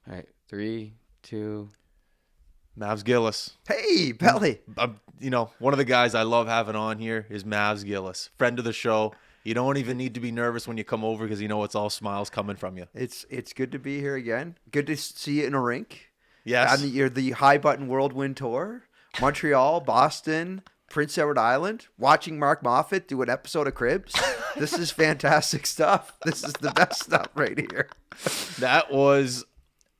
All right, 3, 2. Mavs Gillis. Hey, Belly. One of the guys I love having on here is Mavs Gillis, friend of the show. You don't even need to be nervous when you come over because you know it's all smiles coming from you. It's good to be here again. Good to see you in a rink. Yes. On the High Button Whirlwind Tour, Montreal, Boston, Prince Edward Island, watching Mark Moffat do an episode of Cribs. This is fantastic stuff. This is the best stuff right here. That was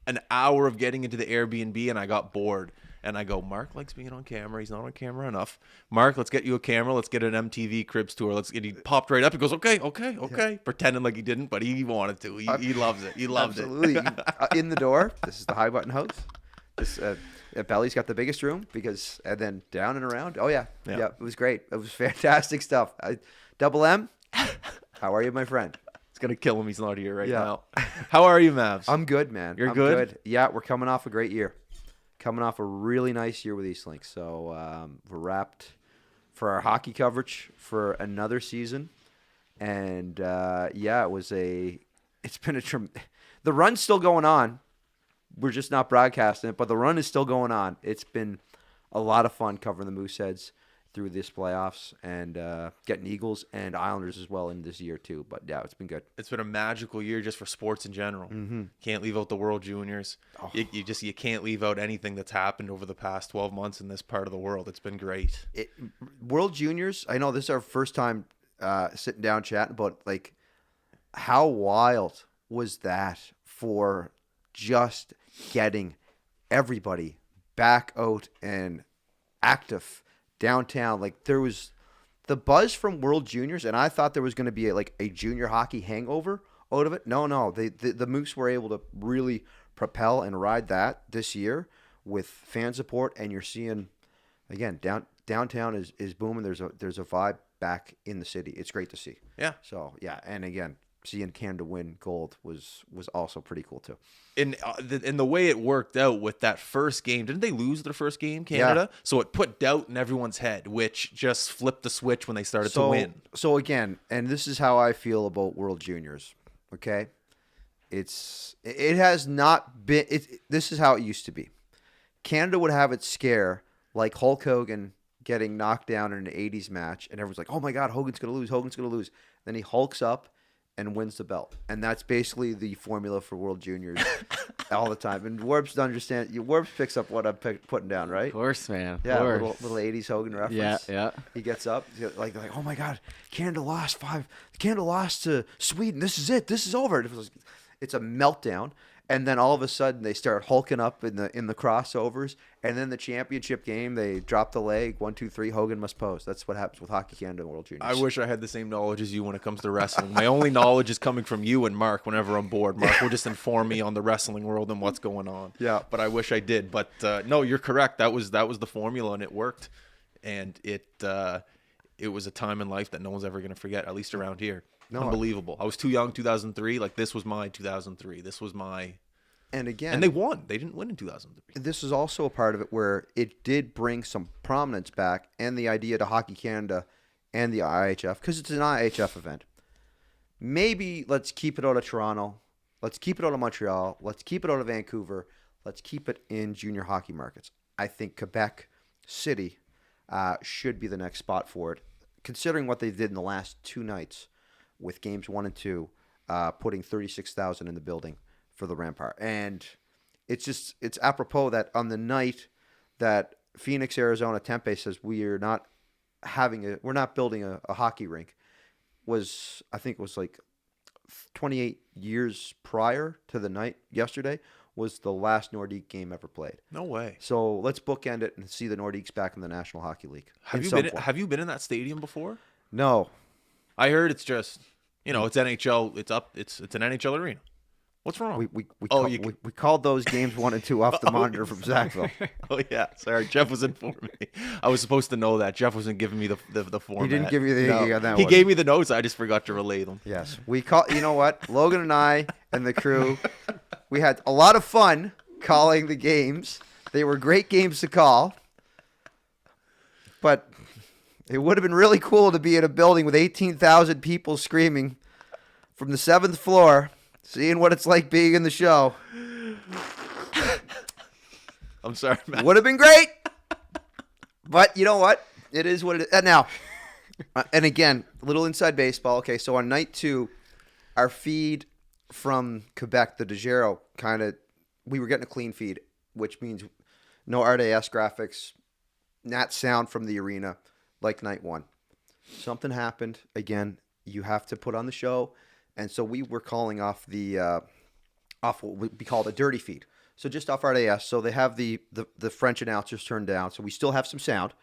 an hour of getting into the Airbnb, and I got bored. And I go, Mark likes being on camera. He's not on camera enough. Mark, let's get you a camera. Let's get an MTV Cribs tour. And he popped right up. He goes, okay. Yeah. Pretending like he didn't, but he wanted to. He loves it. He loved Absolutely. it. In the door, this is the High Button house. This Belly's got the biggest room and then down and around. Oh, yeah. Yeah, it was great. It was fantastic stuff. Double M, how are you, my friend? It's going to kill him. He's not here right now. How are you, Mavs? I'm good, man. You're good? Yeah, we're coming off a great year. Coming off a really nice year with Eastlink. So we're wrapped for our hockey coverage for another season. And, it's been the run's still going on. We're just not broadcasting it, but the run is still going on. It's been a lot of fun covering the Mooseheads through this playoffs and getting Eagles and Islanders as well in this year too. But yeah, it's been good. It's been a magical year just for sports in general. Mm-hmm. Can't leave out the World Juniors. Oh. You can't leave out anything that's happened over the past 12 months in this part of the world. It's been great. World Juniors, I know this is our first time sitting down chatting, but like how wild was that for just getting everybody back out and active downtown. Like there was the buzz from World Juniors, and I thought there was going to be a junior hockey hangover out of it. No, the Moose were able to really propel and ride that this year with fan support, and you're seeing again downtown is booming. There's a vibe back in the city. It's great to see. Yeah. So yeah, and again, seeing Canada win gold was also pretty cool too. In the way it worked out with that first game, didn't they lose their first game, Canada? Yeah. So it put doubt in everyone's head, which just flipped the switch when they started to win. So again, and this is how I feel about World Juniors. Okay, it has not been. This is how it used to be. Canada would have its scare like Hulk Hogan getting knocked down in an '80s match, and everyone's like, "Oh my God, Hogan's gonna lose." Then he hulks up and wins the belt. And that's basically the formula for World Juniors all the time. And Warps understand. Warps picks up what I'm putting down, right? Of course, man. Yeah, little 80s Hogan reference. Yeah. He gets up. Like, oh my God, Canada lost to Sweden. This is it. This is over. It's a meltdown. And then all of a sudden they start hulking up in the crossovers. And then the championship game, they drop the leg. 1, 2, 3. Hogan must pose. That's what happens with Hockey Canada and World Juniors. I wish I had the same knowledge as you when it comes to wrestling. My only knowledge is coming from you and Mark whenever I'm bored. Mark will just inform me on the wrestling world and what's going on. Yeah. But I wish I did. But no, you're correct. That was the formula, and it worked. And it was a time in life that no one's ever going to forget, at least around here. No, unbelievable. I was too young, 2003. Like, this was my 2003. This was my... And again... And they won. They didn't win in 2003. This is also a part of it where it did bring some prominence back and the idea to Hockey Canada and the IHF, because it's an IHF event. Maybe let's keep it out of Toronto. Let's keep it out of Montreal. Let's keep it out of Vancouver. Let's keep it in junior hockey markets. I think Quebec City should be the next spot for it, considering what they did in the last 2 nights with games 1 and 2, putting 36,000 in the building for the Rampart. And it's apropos that on the night that Phoenix, Arizona, Tempe says we're not building a hockey rink, I think it was like 28 years prior to the night yesterday was the last Nordique game ever played. No way. So let's bookend it and see the Nordiques back in the National Hockey League. Have you been in that stadium before? No. I heard it's just, it's NHL. It's an NHL arena. What's wrong? We called those games 1 and 2 off the monitor from Zachville. Oh yeah, sorry. Jeff was informing me. I was supposed to know that. Jeff wasn't giving me the format. He didn't give you that. He gave me the notes. I just forgot to relay them. Yes, we call. You know what? Logan and I and the crew, we had a lot of fun calling the games. They were great games to call, but it would have been really cool to be in a building with 18,000 people screaming from the 7th floor. Seeing what it's like being in the show. I'm sorry, Matt. Would have been great. But you know what? It is what it is. Now, and again, a little inside baseball. Okay, so on night 2, our feed from Quebec, the DeGero, we were getting a clean feed, which means no RDS graphics, not sound from the arena like night 1. Something happened. Again, you have to put on the show. And so we were calling off off what we call the dirty feed. So just off RDS. So they have the French announcers turned down. So we still have some sound.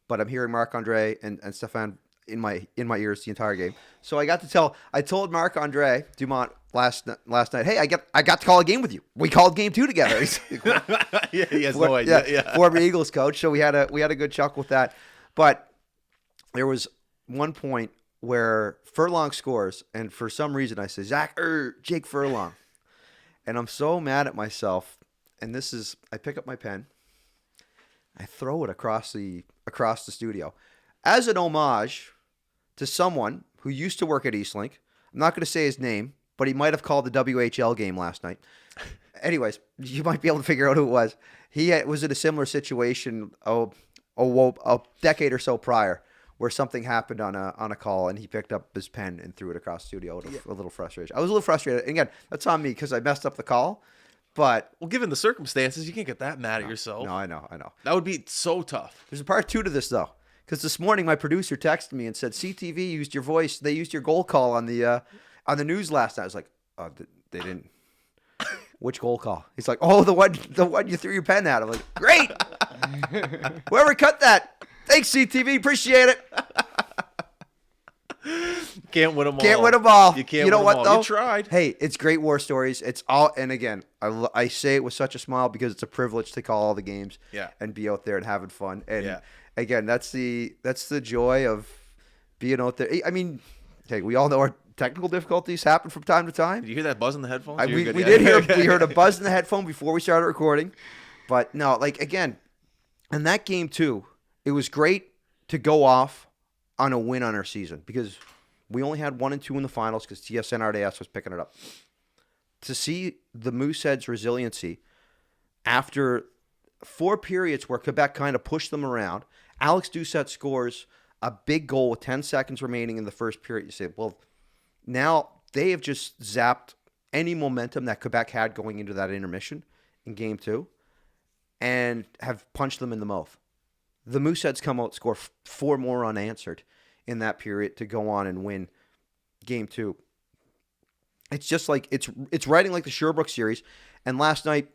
But I'm hearing Marc-Andre and Stéphane in my ears the entire game. So I told Marc-Andre Dumont last night, hey, I got to call a game with you. We called game 2 together. Yeah, he has no idea. Yeah. Former Eagles coach. So we had a good chuckle with that. But there was one point where Furlong scores, and for some reason I say, Jake Furlong. And I'm so mad at myself. And I pick up my pen, I throw it across the studio as an homage to someone who used to work at Eastlink. I'm not going to say his name, but he might have called the WHL game last night. Anyways, you might be able to figure out who it was. He was in a similar situation a decade or so prior, where something happened on a call, and he picked up his pen and threw it across the studio. A little frustration. I was a little frustrated. And again, that's on me because I messed up the call. But given the circumstances, you can't get that mad at yourself. No, I know. That would be so tough. There's a part 2 to this though, because this morning my producer texted me and said CTV used your voice. They used your goal call on the news last night. I was like, they didn't. Which goal call? He's like, the one you threw your pen at. I'm like, great. Whoever cut that, thanks CTV, appreciate it. Can't win them all. Can't win them all. You can't. You know win what them all. though? You tried. Hey, it's great war stories. It's all, and again, I say it with such a smile because it's a privilege to call all the games. Yeah. And be out there and having fun. And yeah. Again, that's the joy of being out there. I mean, hey, we all know our technical difficulties happen from time to time. Did you hear that buzz in the headphones? We heard a buzz in the headphone before we started recording. But no, again, in that game too, it was great to go off on a win on our season because we only had 1 and 2 in the finals because TSN RDS was picking it up. To see the Mooseheads' resiliency after 4 periods where Quebec kind of pushed them around, Alex Doucette scores a big goal with 10 seconds remaining in the first period. You say, well, now they have just zapped any momentum that Quebec had going into that intermission in game 2 and have punched them in the mouth. The Mooseheads come out, score 4 more unanswered in that period to go on and win game 2. It's just like it's writing like the Sherbrooke series. And last night,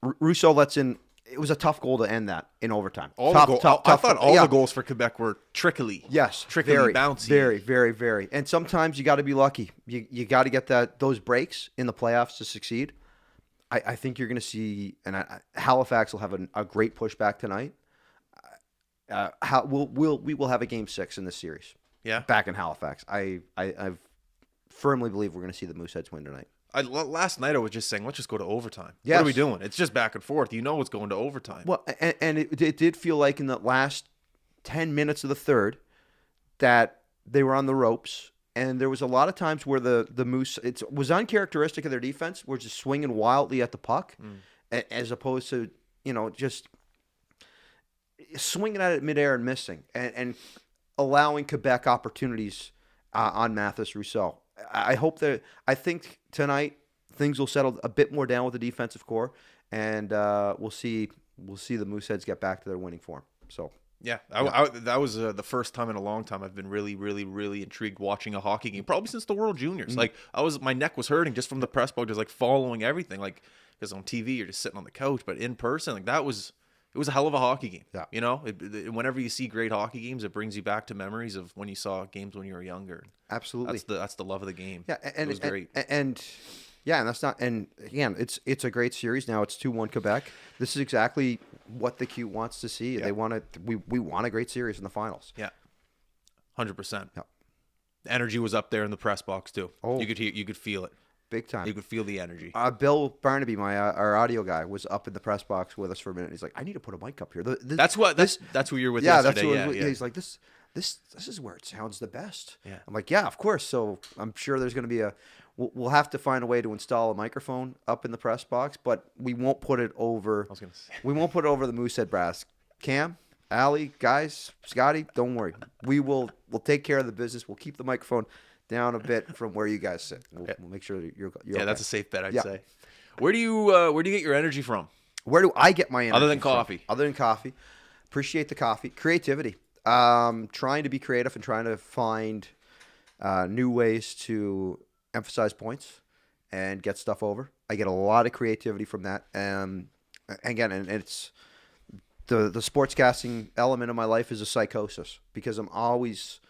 Rousseau lets in. It was a tough goal to end that in overtime. I thought all the goals for Quebec were trickily. Yes, trickily, very, bouncy. Very, very, very. And sometimes you got to be lucky. You got to get those breaks in the playoffs to succeed. I think you're going to see, and Halifax will have a great pushback tonight. We will have a game 6 in this series. Yeah, back in Halifax. I firmly believe we're going to see the Mooseheads win tonight. Last night I was just saying, let's just go to overtime. Yes. What are we doing? It's just back and forth. You know it's going to overtime. Well, and it did feel like in the last 10 minutes of the third that they were on the ropes, and there was a lot of times where the Moose, it was uncharacteristic of their defense, were just swinging wildly at the puck, as opposed to, just swinging at it midair and missing, and allowing Quebec opportunities on Mathis Rousseau. I think tonight things will settle a bit more down with the defensive core, and we'll see the Mooseheads get back to their winning form. So yeah, that was the first time in a long time I've been really, really, really intrigued watching a hockey game, probably since the World Juniors. My neck was hurting just from the press box, just following everything, because on TV you're just sitting on the couch, but in person, it was a hell of a hockey game. Yeah. Whenever you see great hockey games, it brings you back to memories of when you saw games when you were younger. Absolutely. That's the love of the game. Yeah, and it was great. And that's not. And again, it's a great series. Now it's 2-1 Quebec. This is exactly what the Q wants to see. Yeah. They want we want a great series in the finals. Yeah, 100%. Yeah. The energy was up there in the press box too. Oh, you could feel it. Big time. You could feel the energy. Bill Barnaby, our audio guy, was up in the press box with us for a minute. He's like, I need to put a mic up here. That's who you're with yesterday. Yeah. He's like, this is where it sounds the best. Yeah. I'm like, yeah, of course. So I'm sure there's going to be we'll have to find a way to install a microphone up in the press box, but we won't put it over. I was gonna say. We won't put it over the Moosehead brass. Cam, Allie, guys, Scotty, don't worry. We'll take care of the business. We'll keep the microphone down a bit from where you guys sit. We'll make sure that you're Yeah, okay. that's a safe bet, I'd say. Where do you get your energy from? Where do I get my energy Other than from? coffee. Other than coffee. Appreciate the coffee. Creativity. Trying to be creative and trying to find new ways to emphasize points and get stuff over. I get a lot of creativity from that. Again, and it's the sportscasting element of my life is a psychosis because I'm always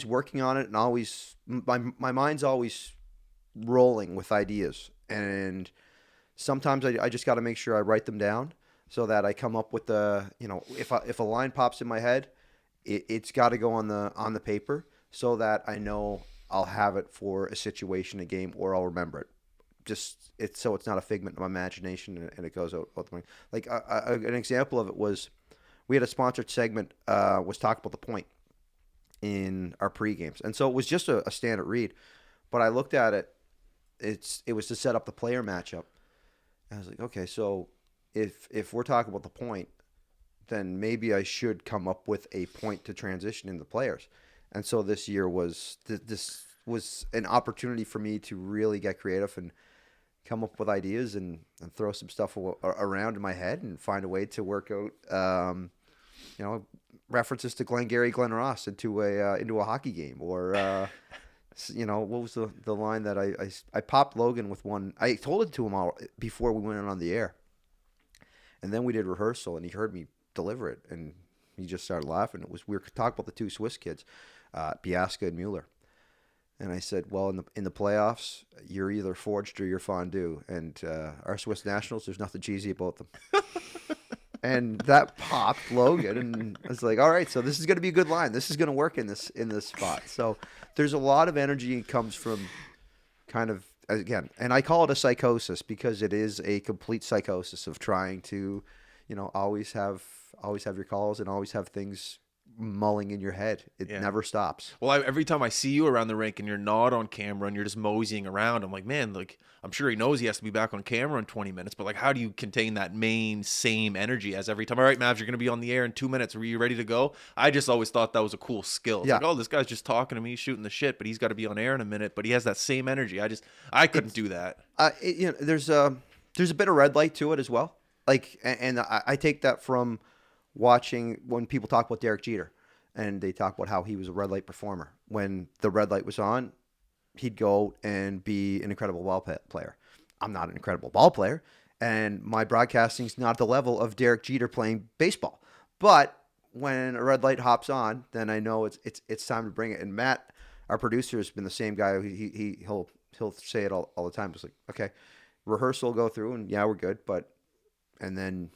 working on it and always my mind's always rolling with ideas. And sometimes I just got to make sure I write them down so that I come up with if a line pops in my head, it's got to go on the paper so that I know I'll have it for a situation, a game, or I'll remember it. It's not a figment of my imagination and it goes out the way. Like an example of it was we had a sponsored segment was talk about the point in our pre-games, and so it was just a standard read, but I looked at it. It was to set up the player matchup. And I was like, okay, so if we're talking about the point, then maybe I should come up with a point to transition into players. And so this year was an opportunity for me to really get creative and come up with ideas and throw some stuff around in my head and find a way to work out, references to Glengarry Glen Ross into a hockey game or. What was the line that I popped Logan with one? I told it to him all before we went on the air. And then we did rehearsal, and he heard me deliver it, and he just started laughing. We were talking about the two Swiss kids, Biasca and Mueller. And I said, well, in the playoffs, you're either forged or you're fondue. And our Swiss nationals, there's nothing cheesy about them. And that popped Logan, and I was like, all right, so this is going to be a good line. This is going to work in this spot. So there's a lot of energy that comes from kind of, again, and I call it a psychosis because it is a complete psychosis of trying to, always have your calls and always have things mulling in your head. It never stops. Well, every time I see you around the rink and you're not on camera and you're just moseying around, I'm like, man, I'm sure he knows he has to be back on camera in 20 minutes, but how do you contain that same energy as every time? All right, Mavs, you're going to be on the air in 2 minutes. Were you ready to go? I just always thought that was a cool skill. It's like, oh, this guy's just talking to me, shooting the shit, but he's got to be on air in a minute, but he has that same energy. I couldn't do that. There's a bit of red light to it as well. And I take that from watching when people talk about Derek Jeter and they talk about how he was a red light performer. When the red light was on, he'd go and be an incredible ball player. I'm not an incredible ball player, and my broadcasting's not the level of Derek Jeter playing baseball. But when a red light hops on, then I know it's time to bring it. And Matt, our producer, has been the same guy. He'll say it all the time. It's like, okay, rehearsal will go through, and yeah, we're good. And then,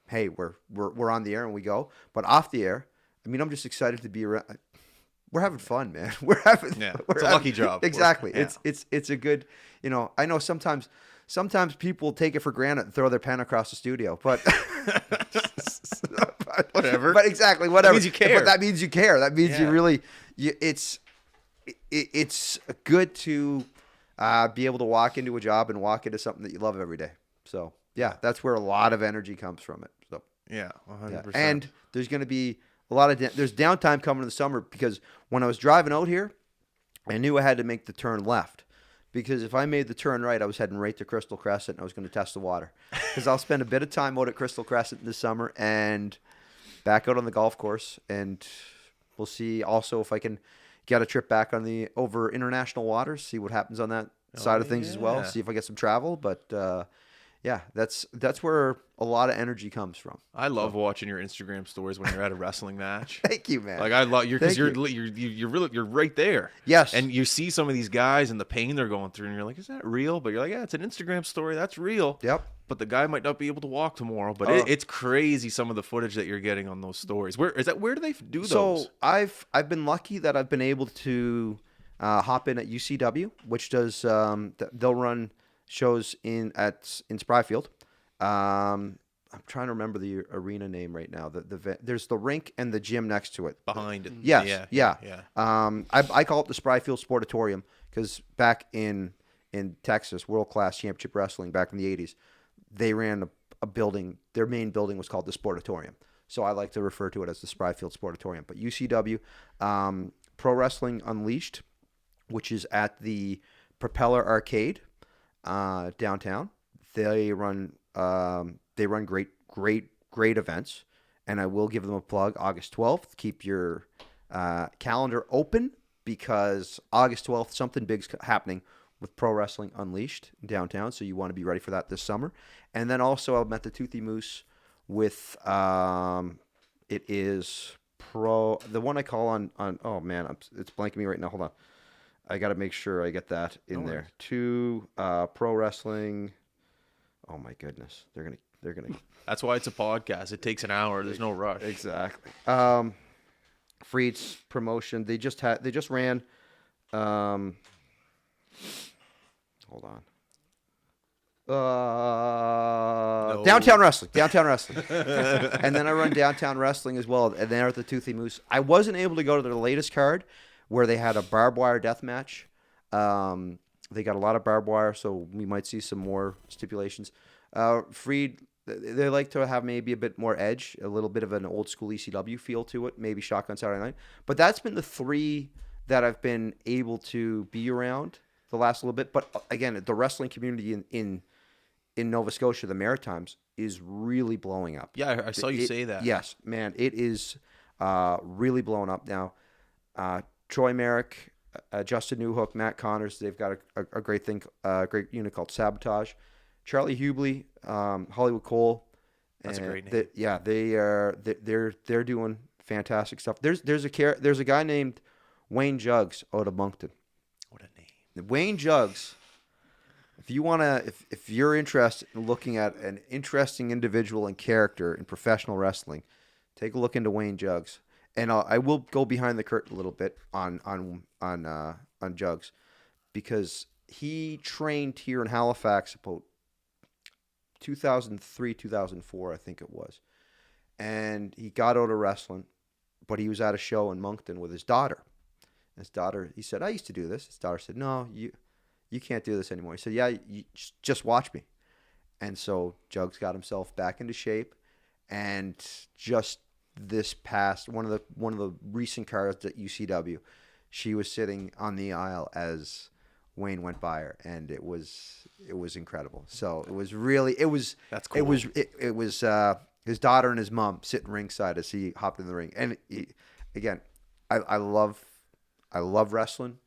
hey, we're on the air and we go. But off the air, I'm just excited to be around. We're having fun, man. It's a lucky job. Exactly. It's a good, I know sometimes people take it for granted and throw their pen across the studio, but whatever. But exactly, whatever. That means you care. But that means you care. That means you really, it's good to be able to walk into a job and walk into something that you love every day. So yeah, that's where a lot of energy comes from it. So yeah, 100%. And there's going to be a lot of there's downtime coming in the summer because when I was driving out here, I knew I had to make the turn left because if I made the turn right, I was heading right to Crystal Crescent and I was going to test the water because I'll spend a bit of time out at Crystal Crescent this summer and back out on the golf course, and we'll see also if I can get a trip back on over international waters, see what happens on that side of things as well, see if I get some travel, but yeah, that's where a lot of energy comes from. I love watching your Instagram stories when you're at a wrestling match. Thank you, man. I love because you're right there. Yes, and you see some of these guys and the pain they're going through, and you're like, is that real? But you're like, yeah, it's an Instagram story. That's real. Yep. But the guy might not be able to walk tomorrow. But it's crazy some of the footage that you're getting on those stories. Where do they do those? So I've been lucky that I've been able to hop in at UCW, which does they'll run shows in Spryfield. I'm trying to remember the arena name right now. There's the rink and the gym next to it. Behind it. Yes. Yeah. Yeah. I call it the Spryfield Sportatorium because back in Texas, World Class Championship Wrestling back in the 80s, they ran a building. Their main building was called the Sportatorium. So I like to refer to it as the Spryfield Sportatorium. But UCW, Pro Wrestling Unleashed, which is at the Propeller Arcade downtown. They run great events, and I will give them a plug. August 12th, keep your calendar open because August 12th something big's happening with Pro Wrestling Unleashed downtown, so you want to be ready for that this summer. And then also I'm at the Toothy Moose with it is the one I call on oh man, it's blanking me right now. Hold on. I got to make sure I get that in there. Pro Wrestling. Oh my goodness. They're going to That's why it's a podcast. It takes an hour. There's no rush. Exactly. Freed's promotion. They just ran hold on. No. Downtown Wrestling. And then I run Downtown Wrestling as well. And they're at the Toothy Moose. I wasn't able to go to their latest card where they had a barbed wire death match. They got a lot of barbed wire, so we might see some more stipulations. Freed, they like to have maybe a bit more edge, a little bit of an old school ECW feel to it, maybe Shotgun Saturday Night. But that's been the three that I've been able to be around the last little bit. But again, the wrestling community in Nova Scotia, the Maritimes, is really blowing up. Yeah, I saw you say that. Yes, man, it is really blowing up now. Troy Merrick, Justin Newhook, Matt Connors, they've got a great great unit called Sabotage. Charlie Hubley, Hollywood Cole. That's a great name. They're doing fantastic stuff. There's a guy named Wayne Jugs out of Moncton. What a name. Wayne Jugs. If you're interested in looking at an interesting individual and character in professional wrestling, take a look into Wayne Jugs. And I will go behind the curtain a little bit on Jugs, because he trained here in Halifax about 2003, 2004, I think it was. And he got out of wrestling, but he was at a show in Moncton with his daughter. His daughter, he said, I used to do this. His daughter said, no, you can't do this anymore. He said, yeah, you just watch me. And so Jugs got himself back into shape, and just this past one of the recent cards at UCW, she was sitting on the aisle as Wayne went by her, and it was incredible. So that's cool. It was his daughter and his mom sitting ringside as he hopped in the ring. And again, I love wrestling,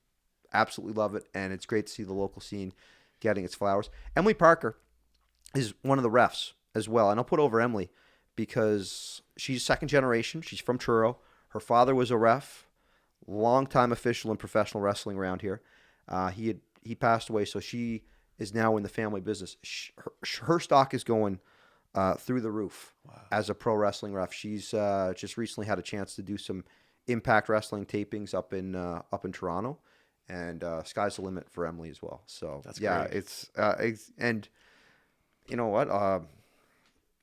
absolutely love it, and it's great to see the local scene getting its flowers. Emily Parker is one of the refs as well, and I'll put over Emily because she's second generation. She's from Truro. Her father was a ref, long-time official in professional wrestling around here. He passed away, so she is now in the family business. Her stock is going through the roof. Wow. As a pro wrestling ref. She's just recently had a chance to do some Impact Wrestling tapings up in Toronto, and sky's the limit for Emily as well. So that's great. It's and you know what?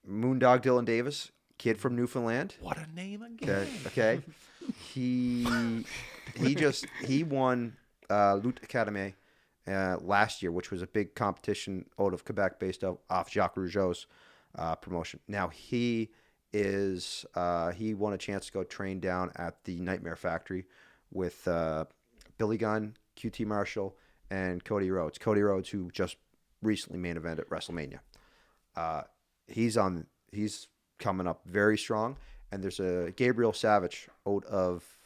Moondog Dylan Davis, kid from Newfoundland. What a name again. Okay. He won Lutte Academy last year, which was a big competition out of Quebec based off Jacques Rougeau's promotion. Now he won a chance to go train down at the Nightmare Factory with Billy Gunn, QT Marshall, and Cody Rhodes. Cody Rhodes, who just recently main event at WrestleMania. He's coming up very strong, and there's a Gabriel Savage out of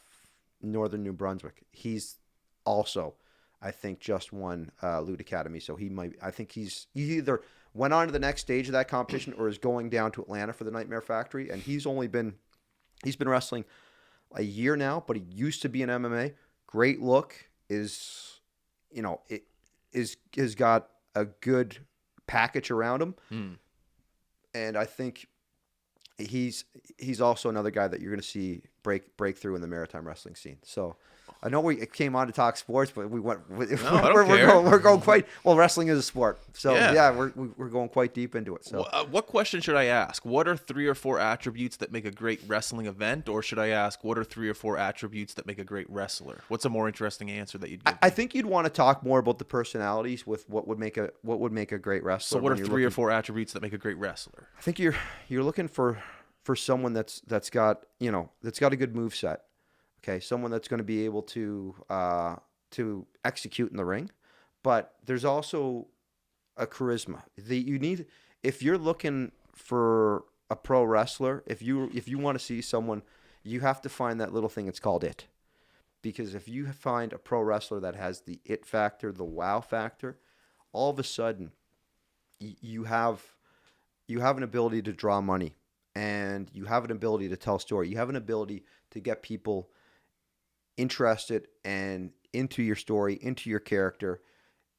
Northern New Brunswick. He's also, I think, just won Lutte Academy, so he either went on to the next stage of that competition or is going down to Atlanta for the Nightmare Factory, and he's been wrestling a year now, but he used to be in MMA. Great look, is got a good package around him. And I think he's also another guy that you're going to see breakthrough in the maritime wrestling scene. So I know we came on to talk sports, but we went. I don't care. We're going quite well. Wrestling is a sport, so Yeah. we're going quite deep into it. So What question should I ask? What are 3 or 4 attributes that make a great wrestling event? Or should I ask, what are 3 or 4 attributes that make a great wrestler? What's a more interesting answer that you'd give? I think you'd want to talk more about the personalities with what would make a great wrestler. So what are when 3 you're or 4 attributes that make a great wrestler? I think you're looking for someone that's got that's got a good move set. Okay, someone that's going to be able to execute in the ring, but there's also a charisma. You need, if you're looking for a pro wrestler, if you want to see someone, you have to find that little thing. It's called it, because if you find a pro wrestler that has the it factor, the wow factor, all of a sudden you have an ability to draw money, and you have an ability to tell a story. You have an ability to get people interested and into your story, into your character,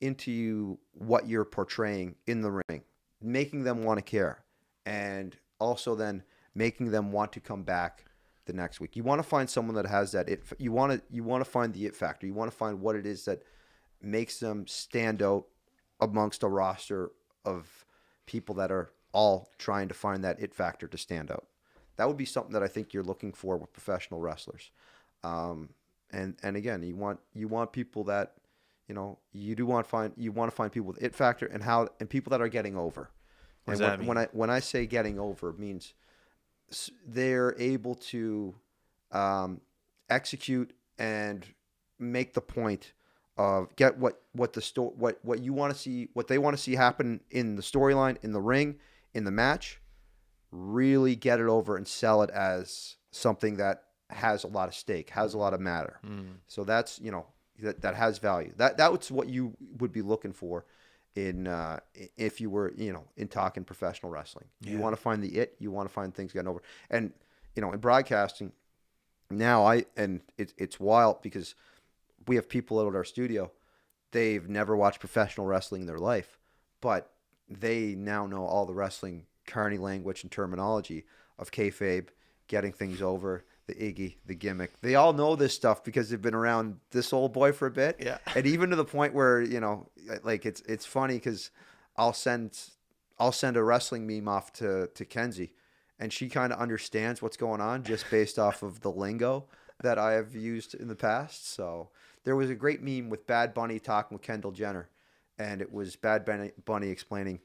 into what you're portraying in the ring, making them want to care, and also then making them want to come back the next week. You want to find someone that has that it. You want to find the it factor. You want to find what it is that makes them stand out amongst a roster of people that are all trying to find that it factor to stand out. That would be something that I think you're looking for with professional wrestlers. And again, you want people that, you want to find people with it factor and people that are getting over. What does that mean? When I say getting over, it means they're able to execute and make the point of get what you want to see, what they want to see happen in the storyline, in the ring, in the match, really get it over and sell it as something that has a lot of stake, has a lot of matter. So that's, that has value. That's what you would be looking for in if you were, in talking professional wrestling. Yeah. You want to find the it, you want to find things getting over. And, in broadcasting now, it's wild because we have people out at our studio, they've never watched professional wrestling in their life, but they now know all the wrestling carny language and terminology of kayfabe, getting things over, the Iggy, the gimmick. They all know this stuff because they've been around this old boy for a bit. Yeah. And even to the point where, like it's funny because I'll send a wrestling meme off to Kenzie, and she kind of understands what's going on just based off of the lingo that I have used in the past. So there was a great meme with Bad Bunny talking with Kendall Jenner, and it was Bad Bunny explaining,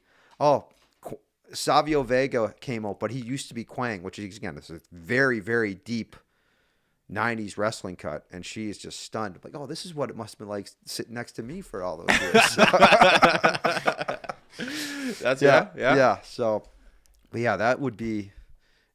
Savio Vega came out, but he used to be Quang, which is, again, this is a very, very deep 90s wrestling cut. And she is just stunned. Like, oh, this is what it must have been like sitting next to me for all those years. That's Yeah. So, but yeah, that would be,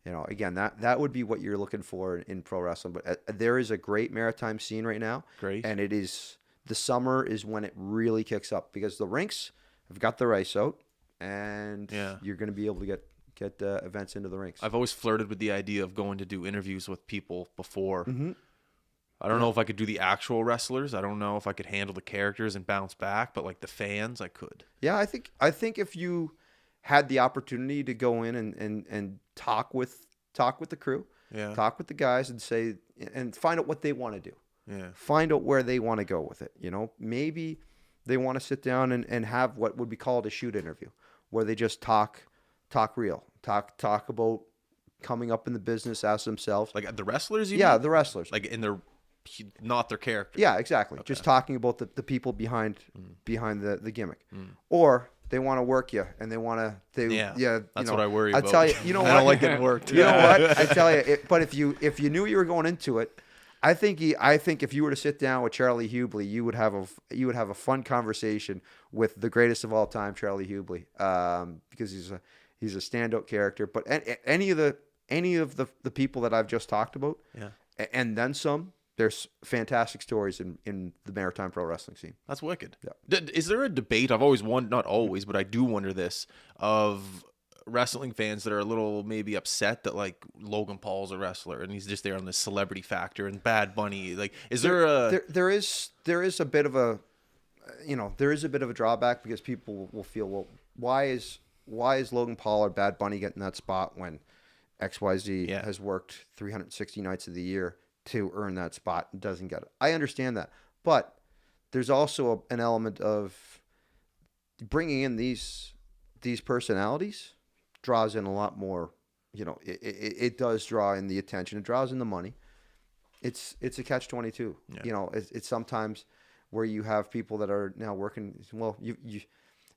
again, that would be what you're looking for in pro wrestling. But there is a great maritime scene right now. Great. And the summer is when it really kicks up because the rinks have got their ice out. And you're going to be able to get events into the rinks. I've always flirted with the idea of going to do interviews with people before. Mm-hmm. I don't know if I could do the actual wrestlers. I don't know if I could handle the characters and bounce back, but like the fans, I could. Yeah, I think if you had the opportunity to go in and talk with the crew, talk with the guys and say and find out what they want to do. Yeah. Find out where they want to go with it. Maybe they want to sit down and have what would be called a shoot interview, where they just talk real, talk about coming up in the business as themselves. Like the wrestlers, you yeah, mean? the wrestlers. Like in their, not their character. Yeah, exactly. Okay. Just talking about the people behind the gimmick. Or they want to work you and they want to that's what I worry about. I tell you, I don't like getting worked. You know what? I tell you, but if you knew you were going into it, I think if you were to sit down with Charlie Hubley, you would have a fun conversation with the greatest of all time, Charlie Hubley, because he's a standout character. But any of the people that I've just talked about, and then some, there's fantastic stories in the maritime pro wrestling scene. That's wicked. Yeah. Is there a debate? I've always wondered, not always, but I do wonder this, of wrestling fans that are a little maybe upset that like Logan Paul's a wrestler and he's just there on this celebrity factor, and Bad Bunny, like, is there is a bit of a drawback because people will feel, well, why is Logan Paul or Bad Bunny getting that spot when XYZ Yeah. has worked 360 nights of the year to earn that spot and doesn't get it. I understand that. But there's also an element of bringing in these personalities draws in a lot more. It does draw in the attention. It draws in the money. It's a catch-22. Yeah. It's sometimes where you have people that are now working. Well,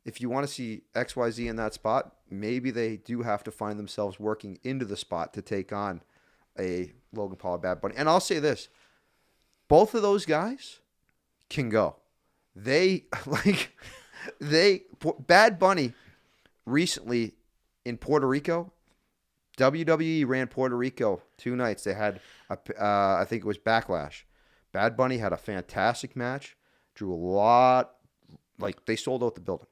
if you want to see XYZ in that spot, maybe they do have to find themselves working into the spot to take on a Logan Paul or Bad Bunny. And I'll say this: both of those guys can go. Bad Bunny recently in Puerto Rico. WWE ran Puerto Rico 2 nights. They had I think it was Backlash. Bad Bunny had a fantastic match. Drew a lot. Like, they sold out the building.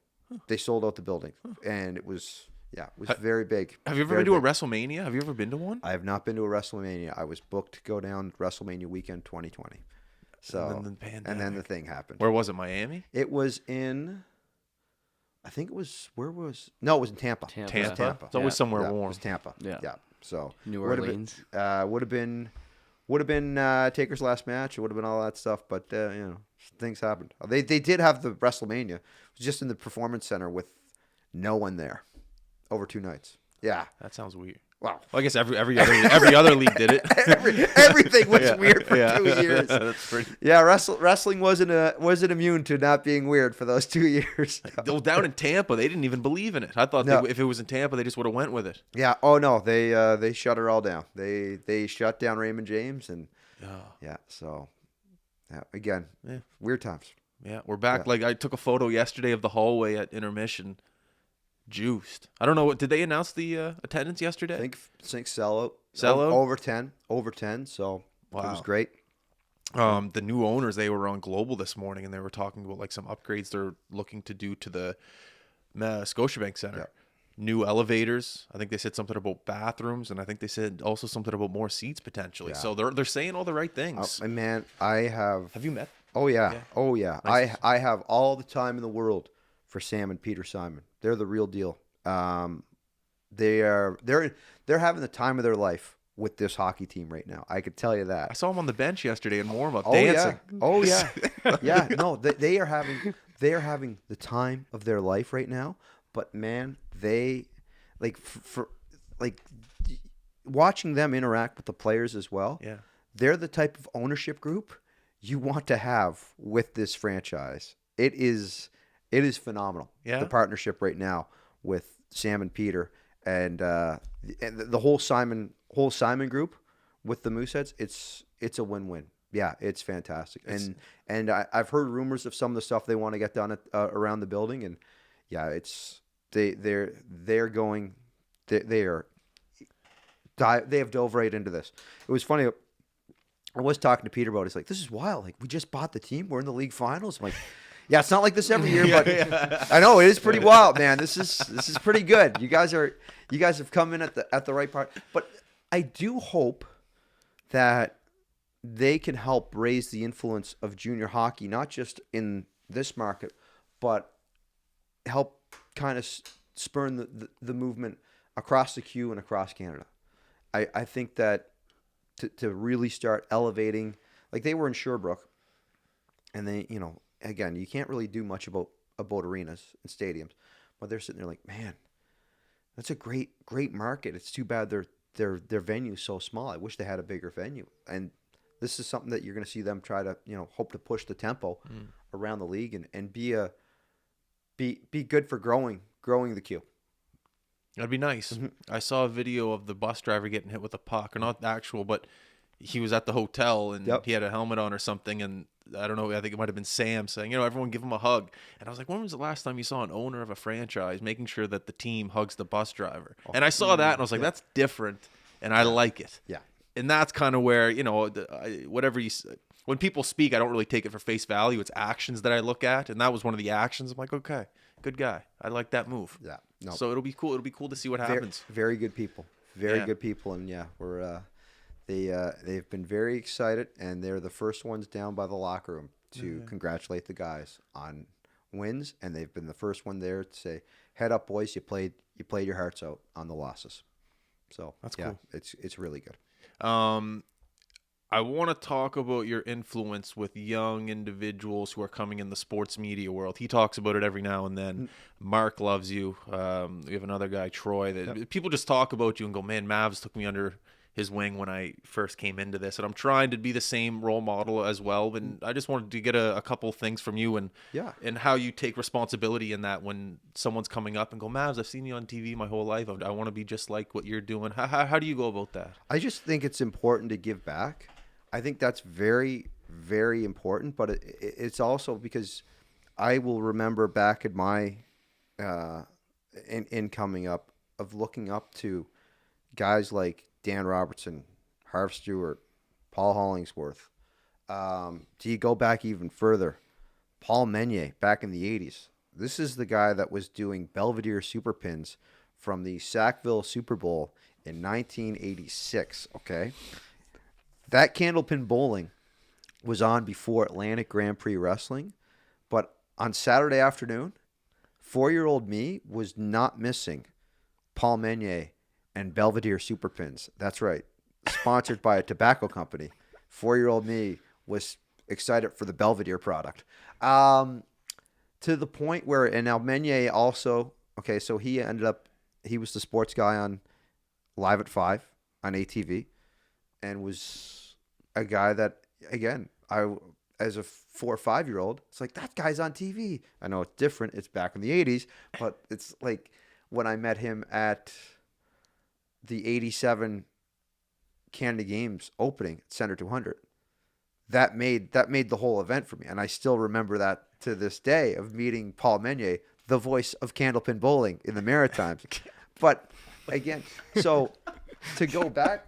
They sold out the building, and it was very big. Have you ever been to a WrestleMania? Have you ever been to one? I have not been to a WrestleMania. I was booked to go down WrestleMania weekend 2020. So And then the pandemic. then the thing happened. Where was it? Miami? It was in. I think it was it was in Tampa. Tampa. It was Tampa. It's always Yeah. somewhere It warm. was Tampa. Yeah. So New would have Orleans. would have been Taker's last match. It would have been all that stuff, but things happened. They did have the WrestleMania. It was just in the Performance Center with no one there over 2 nights. Yeah. That sounds weird. Wow. Well, I guess every other league did it. Everything was Yeah. weird for Yeah. 2 years. That's pretty. Yeah, wrestling wasn't immune to not being weird for those 2 years. Well, down in Tampa, they didn't even believe in it. I thought No. if it was in Tampa, they just would have went with it. Yeah. Oh no, they shut her all down. They shut down Raymond James and So again, weird times. Yeah, we're back. Yeah. Like, I took a photo yesterday of the hallway at intermission. Juiced. I don't know. Did they announce the attendance yesterday? I think sellout. Sellout? Over 10. So it was Wow. great. The new owners, they were on Global this morning, and they were talking about like some upgrades they're looking to do to the Scotiabank Center. Yeah. New elevators. I think they said something about bathrooms, and I think they said also something about more seats potentially. Yeah. So they're saying all the right things. And man, I have. Have you met? Oh yeah. Yeah. Oh yeah. Nice. I have all the time in the world for Sam and Peter Simon. They're the real deal. They're having the time of their life with this hockey team right now. I could tell you that. I saw them on the bench yesterday in warm up Oh dancing. yeah. Oh yeah. Yeah. No, they are having the time of their life right now. But man, they for watching them interact with the players as well. Yeah. They're the type of ownership group you want to have with this franchise. It is phenomenal. Yeah. The partnership right now with Sam and Peter and the whole Simon group with the Mooseheads. It's a win-win. Yeah, it's fantastic. And I've heard rumors of some of the stuff they want to get done around the building, and yeah, they have dove right into this. It was funny. I was talking to Peter about it. He's like, "This is wild. Like, we just bought the team. We're in the league finals." I'm like, "Yeah, it's not like this every year, but I know it is pretty wild, man. This is pretty good. You guys have come in at the right part. But I do hope that they can help raise the influence of junior hockey, not just in this market, but help kind of spurn the movement across the Q and across Canada. I think that to really start elevating, like they were in Sherbrooke, and they, again, you can't really do much about arenas and stadiums, but they're sitting there like, man, that's a great market. It's too bad their venue's so small. I wish they had a bigger venue. And this is something that you're going to see them try to, hope to push the tempo around the league and be good for growing the Q. That'd be nice. Mm-hmm. I saw a video of the bus driver getting hit with a puck, or not actual, but he was at the hotel and Yep. he had a helmet on or something, and I don't know, I think it might have been Sam saying, everyone give him a hug. And I was like, when was the last time you saw an owner of a franchise making sure that the team hugs the bus driver? And I saw that and I was like, that's different, and I like it. Yeah. And that's kind of where, whatever when people speak, I don't really take it for face value. It's actions that I look at, and that was one of the actions. I'm like, okay, good guy. I like that move. Yeah. No. So it'll be cool. It'll be cool to see what happens. Very good people. Very Yeah. good people, and yeah, we're they've been very excited, and they're the first ones down by the locker room to congratulate the guys on wins, and they've been the first one there to say, "Head up, boys! You played your hearts out on the losses." So That's yeah, cool. it's really good. I want to talk about your influence with young individuals who are coming in the sports media world. He talks about it every now and then. Mark loves you. We have another guy, Troy, that people just talk about you and go, man, Mavs took me under his wing when I first came into this. And I'm trying to be the same role model as well. And I just wanted to get a couple things from you and how you take responsibility in that when someone's coming up and go, Mavs, I've seen you on TV my whole life. I want to be just like what you're doing. How do you go about that? I just think it's important to give back. I think that's very, very important, but it's also because I will remember back at my in coming up of looking up to guys like Dan Robertson, Harv Stewart, Paul Hollingsworth. Do you go back even further? Paul Meunier back in the 80s. This is the guy that was doing Belvedere Super Pins from the Sackville Super Bowl in 1986, okay? That Candlepin Bowling was on before Atlantic Grand Prix Wrestling, but on Saturday afternoon, 4-year-old me was not missing Paul Meunier and Belvedere Super Pins. That's right. Sponsored by a tobacco company. 4-year-old me was excited for the Belvedere product. To the point where, and now Meunier also, okay, so he was the sports guy on Live at 5 on ATV and was a guy that, again, as a 4 or 5-year-old, it's like, that guy's on TV. I know it's different. It's back in the 80s, but it's like when I met him at the 87 Canada Games opening at Center 200. That made the whole event for me, and I still remember that to this day of meeting Paul Meunier, the voice of Candlepin Bowling in the Maritimes. But again, so to go back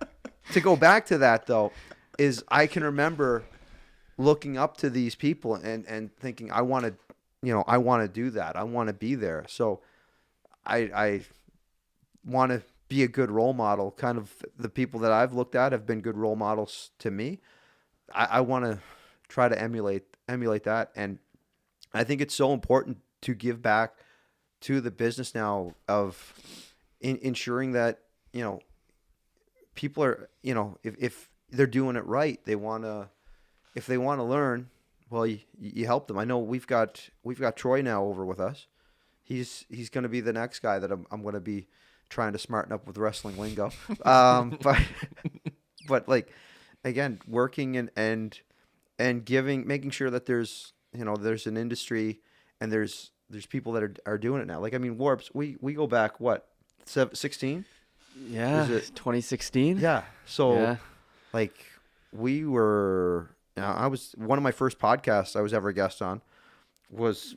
to that though, is I can remember looking up to these people and thinking I want to do that. I want to be there. So I want to be a good role model. Kind of the people that I've looked at have been good role models to me. I want to try to emulate that, and I think it's so important to give back to the business now of ensuring that people are if they're doing it right, if they want to learn, well, you help them. I know we've got Troy now over with us. He's going to be the next guy that I'm going to be trying to smarten up with wrestling lingo. But like, again, working and making sure that there's an industry and there's people that are doing it now. Like, I mean, Warps, we go back, what, 16? Yeah, Is it 2016? Yeah. So Yeah. like we were, I was, one of my first podcasts I was ever a guest on was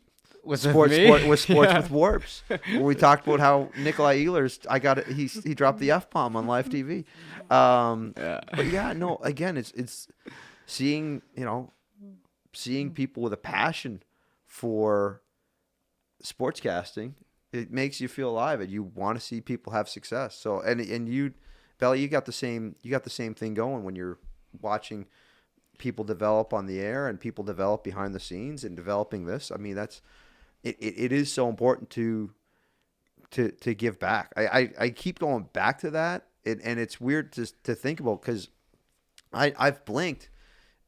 sports with Warps, where we talked about how Nikolai Ehlers, he dropped the F-bomb on live TV. But yeah, no, again, it's seeing people with a passion for sportscasting. It makes you feel alive, and you want to see people have success. So, and you, Belly, you got the same thing going when you're watching people develop on the air and people develop behind the scenes and developing this. I mean, it is so important to give back. I keep going back to that, and it's weird to think about because I've blinked,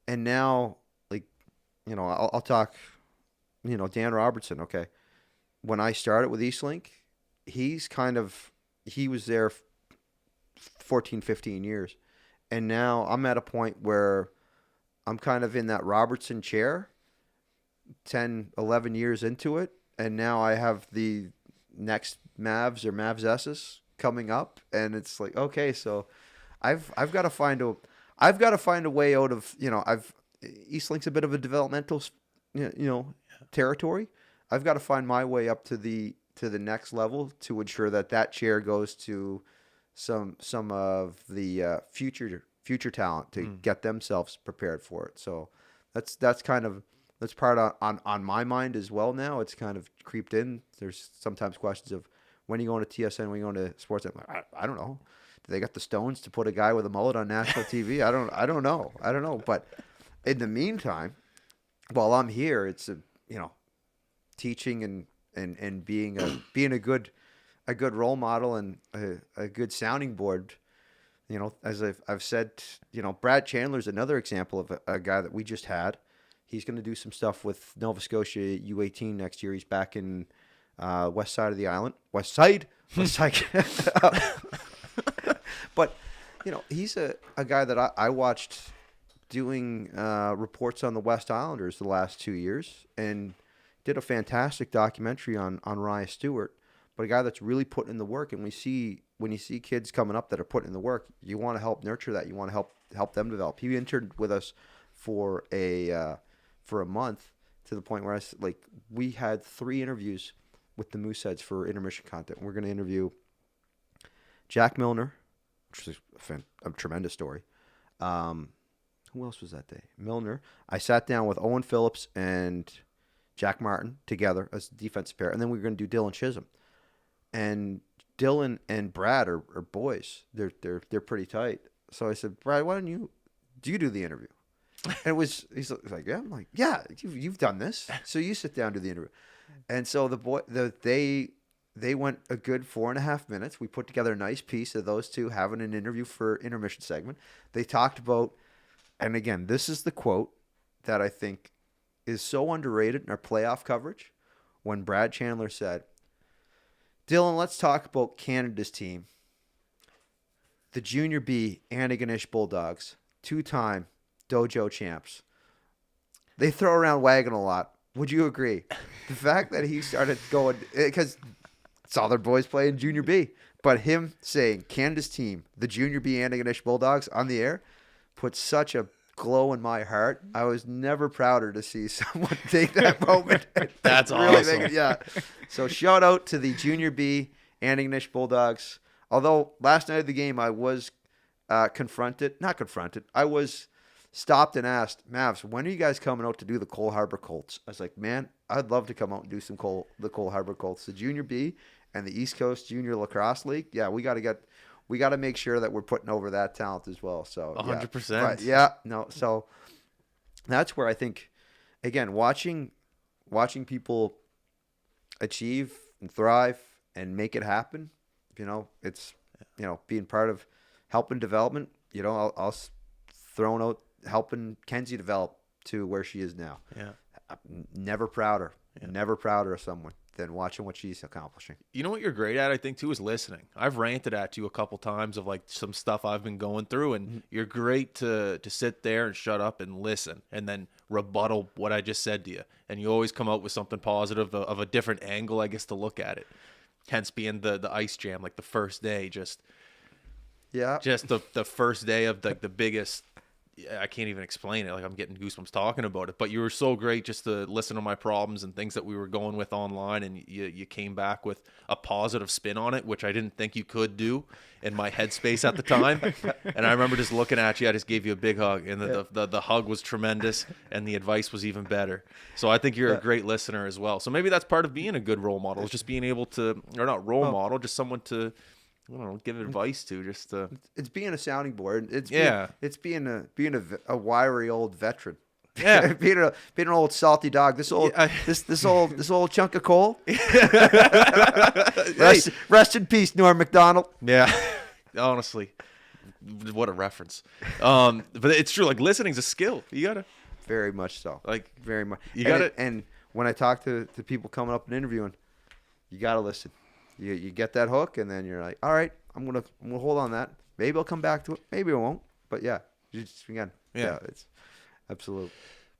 and now, like, I'll talk, Dan Robertson. Okay, when I started with Eastlink, he was there 14, 15 years, and now I'm at a point where I'm kind of in that Robertson chair, 10, 11 years into it, and now I have the next Mavs or Mavs S's coming up, and it's like, okay, so I've got to find a way out of, Eastlink's a bit of a developmental territory. I've got to find my way up to the next level to ensure that chair goes to some of the future talent to get themselves prepared for it. So that's part on my mind as well now. It's kind of creeped in. There's sometimes questions of when are you going to TSN, when are you going to sports? I'm like, I don't know. Do they got the stones to put a guy with a mullet on national TV? I don't know. But in the meantime, while I'm here, it's teaching and being a good a good role model and a good sounding board. You know, as I've said, you know, Brad Chandler's another example of a guy that we just had. He's going to do some stuff with Nova Scotia U18 next year. He's back in west side of the island. West side. But, you know, he's a guy that I watched doing reports on the West Islanders the last 2 years and did a fantastic documentary on Ryan Stewart. But a guy that's really putting in the work, and when you see kids coming up that are putting in the work, you want to help nurture that. You want to help them develop. He interned with us for a month to the point where we had 3 interviews with the Mooseheads for intermission content. We're going to interview Jack Milner, which is a tremendous story. Who else was that day? Milner. I sat down with Owen Phillips and Jack Martin together as a defensive pair, and then we were going to do Dylan Chisholm. And Dylan and Brad are boys. They're pretty tight. So I said, Brad, why don't you do the interview? And he's like, yeah. I'm like, yeah, you've done this. So you sit down and do the interview. And so they went a good 4.5 minutes. We put together a nice piece of those two having an interview for intermission segment. They talked about, and again, this is the quote that I think is so underrated in our playoff coverage, when Brad Chandler said, Dylan, let's talk about Canada's team. The Junior B Antigonish Bulldogs, 2-time dojo champs. They throw around wagon a lot. Would you agree? The fact that he started going, because it's all their boys playing Junior B, but him saying Canada's team, the Junior B Antigonish Bulldogs on the air, put such a glow in my heart. I was never prouder to see someone take that moment. That's really awesome. Yeah. So shout out to the Junior B Antigonish Bulldogs. Although last night of the game I was I was stopped and asked, Mavs, when are you guys coming out to do the Cole Harbour Colts? I was like, man, I'd love to come out and do the Cole Harbour Colts. The Junior B and the East Coast Junior Lacrosse League. Yeah, we got to make sure that we're putting over that talent as well. So 100%. Yeah, no. So that's where I think, again, watching people achieve and thrive and make it happen. You know, it's, you know, being part of helping development. You know, I'll throwing out helping Kenzie develop to where she is now. Yeah. I'm never prouder of someone than watching what she's accomplishing. You know what you're great at, I think, too, is listening. I've ranted at you a couple times of like some stuff I've been going through, and you're great to sit there and shut up and listen and then rebuttal what I just said to you. And you always come out with something positive of a different angle, I guess, to look at it. Hence being the ice jam, like the first day, just the first day of the biggest. I can't even explain it. Like, I'm getting goosebumps talking about it. But you were so great just to listen to my problems and things that we were going with online, and you came back with a positive spin on it, which I didn't think you could do in my headspace at the time. And I remember just looking at you. I just gave you a big hug, and the hug was tremendous, and the advice was even better. So I think you're a great listener as well. So maybe that's part of being a good role model, is just being able to, or not role model, just someone to, I don't know, give advice to, just to. It's being a sounding board. It's being a wiry old veteran. Yeah, being an old salty dog. This old chunk of coal. Rest in peace, Norm Macdonald. Yeah, honestly, what a reference. But it's true. Like, listening's a skill. You gotta. Very much so. Like, very much. You gotta. And when I talk to people coming up and interviewing, you gotta listen. You get that hook, and then you're like, all right, I'm gonna hold on that. Maybe I'll come back to it. Maybe I won't. But yeah, it's absolute.